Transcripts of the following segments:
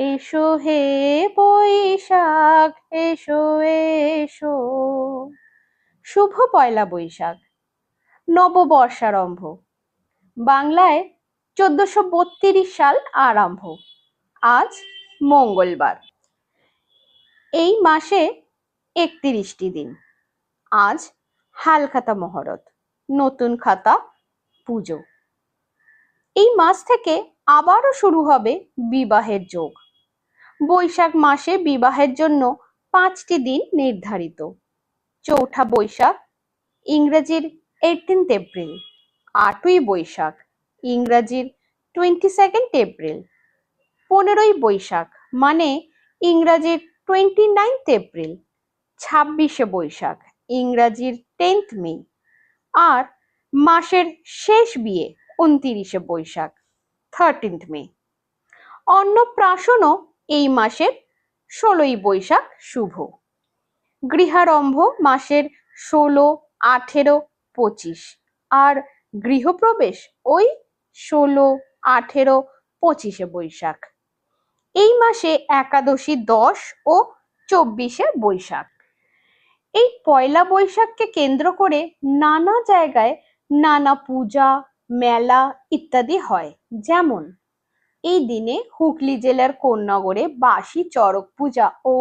এসো হে বৈশাখ এসো এসো। শুভ পয়লা বৈশাখ, নববর্ষারম্ভ। বাংলায় 1432 সাল আরম্ভ। আজ মঙ্গলবার। এই মাসে 31টি দিন। আজ হালখাতা মহরত, নতুন খাতা পুজো। এই মাস থেকে আবারও শুরু হবে বিবাহের যোগ। বৈশাখ মাসে বিবাহের জন্য 5টি দিন নির্ধারিত। চৌঠা বৈশাখ, ইংরেজির 18 এপ্রিল। 8ই বৈশাখ, ইংরেজির 22 এপ্রিল। 15ই বৈশাখ মানে ইংরেজির 29 এপ্রিল। 26শে বৈশাখ, ইংরেজির 10 মে। আর মাসের শেষ বিয়ে 29শে বৈশাখ, 13 মে। অন্নপ্রাশনও এই মাসের 16ই বৈশাখ শুভ। গৃহারম্ভ মাসের 16, 18, 25। আর গৃহপ্রবেশ ওই 16, 18, 25শে বৈশাখ। এই মাসে একাদশী 10 ও 24শে বৈশাখ। এই পয়লা বৈশাখকে কেন্দ্র করে নানা জায়গায় নানা পূজা, মেলা ইত্যাদি হয়। যেমন এই দিনে হুগলি জেলার কোন্নগরে বাসি চড়ক পূজা ও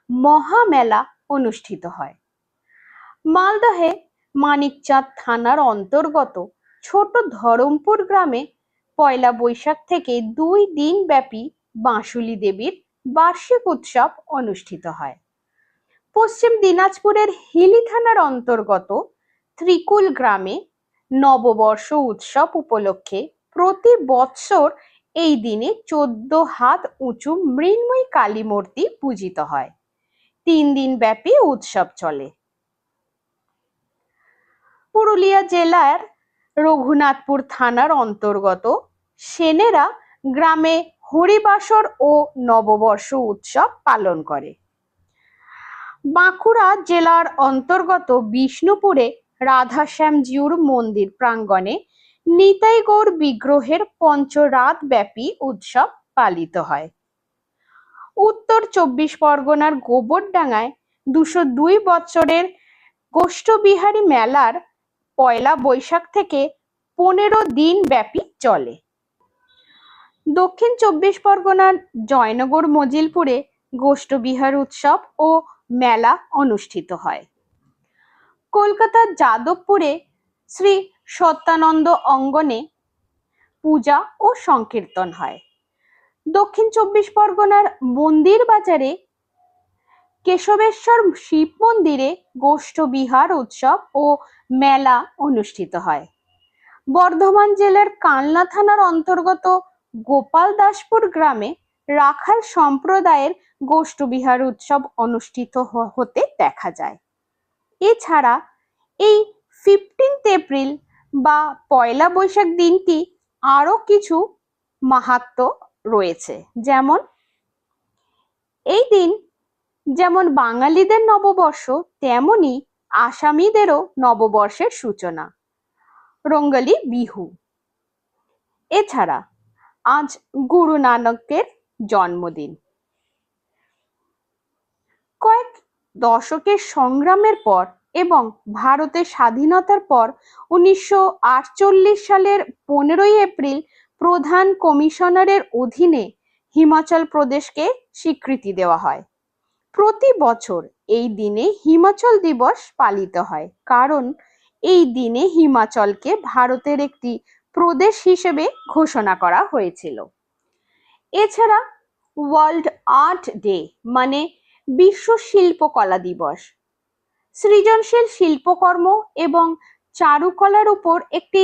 মহামেলা অনুষ্ঠিত হয়। মালদহে মানিকচাঁদ থানার অন্তর্গত ছোট ধরমপুর গ্রামে পয়লা বৈশাখ থেকে 2 দিন ব্যাপী বাঁশুলি দেবীর বার্ষিক উৎসব অনুষ্ঠিত হয়। পশ্চিম দিনাজপুরের হিলি থানার অন্তর্গত ত্রিকুল গ্রামে নববর্ষ উৎসব উপলক্ষে প্রতি বৎসর এই দিনে 14 হাত উঁচু মৃন্ময়ী কালী মূর্তি পূজিত হয়। 3 দিন ব্যাপী উৎসব চলে। পুরুলিয়া জেলার রঘুনাথপুর থানার অন্তর্গত সেনেরা গ্রামে হরিবাসর ও নববর্ষ উৎসব পালন করে। বাঁকুড়া জেলার অন্তর্গত বিষ্ণুপুরে রাধাশ্যামজিউর মন্দির প্রাঙ্গণে নিতাই গৌর বিগ্রহের পঞ্চরাত ব্যাপী উৎসব পালিত হয়। উত্তর 24 পরগনার গোবরডাঙ্গায় 202 বছরের গোষ্ঠবিহারী মেলার পয়লা বৈশাখ থেকে 15 দিন ব্যাপী চলে। দক্ষিণ 24 পরগনার জয়নগর মজিলপুরে গোষ্ঠবিহার উৎসব ও মেলা অনুষ্ঠিত হয়। কলকাতার যাদবপুরে শ্রী সত্যানন্দ অঙ্গনে পূজা ও সংকীর্তন হয়। দক্ষিণ 24 পরগনার মন্দির বাজারে কেশবেশ্বর শিব মন্দিরে গোষ্ঠবিহার উৎসব ও মেলা অনুষ্ঠিত হয়। বর্ধমান জেলার কালনা থানার অন্তর্গত গোপালদাসপুর গ্রামে রাখাল সম্প্রদায়ের গোষ্ঠবিহার উৎসব অনুষ্ঠিত হতে দেখা যায়। এছাড়া এই 15 এপ্রিল বা পয়লা বৈশাখ দিনটি আরো কিছু মাহাত্ম্য রয়েছে। যেমন এই দিন যেমন বাঙালিদের নববর্ষ, তেমনি আসামিদেরও নববর্ষের সূচনা, রঙ্গলি বিহু। এছাড়া আজ গুরু নানকের জন্মদিন। কয়েক দশকের সংগ্রামের পর এবং ভারতের স্বাধীনতার পর 1948 সালের 15ই এপ্রিল প্রধান কমিশনারের অধীনে হিমাচল প্রদেশকে স্বীকৃতি দেওয়া হয়। প্রতি বছর এই দিনে হিমাচল দিবস পালিত হয়, কারণ এই দিনে হিমাচলকে ভারতের একটি প্রদেশ হিসেবে ঘোষণা করা হয়েছিল। এছাড়া ওয়ার্ল্ড আর্ট ডে মানে বিশ্ব শিল্পকলা দিবস। সৃজনশীল শিল্পকর্ম এবং চারুকলার উপর একটি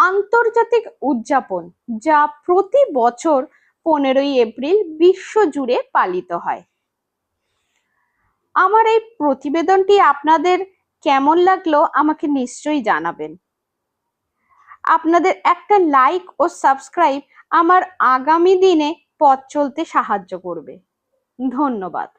আন্তর্জাতিক উদযাপন, যা প্রতি বছর 15ই এপ্রিল বিশ্ব জুড়ে পালিত হয়। আমার এই প্রতিবেদনটি আপনাদের কেমন লাগলো আমাকে নিশ্চয়ই জানাবেন। আপনাদের একটা লাইক ও সাবস্ক্রাইব আমার আগামী দিনে পথ চলতে সাহায্য করবে। ধন্যবাদ।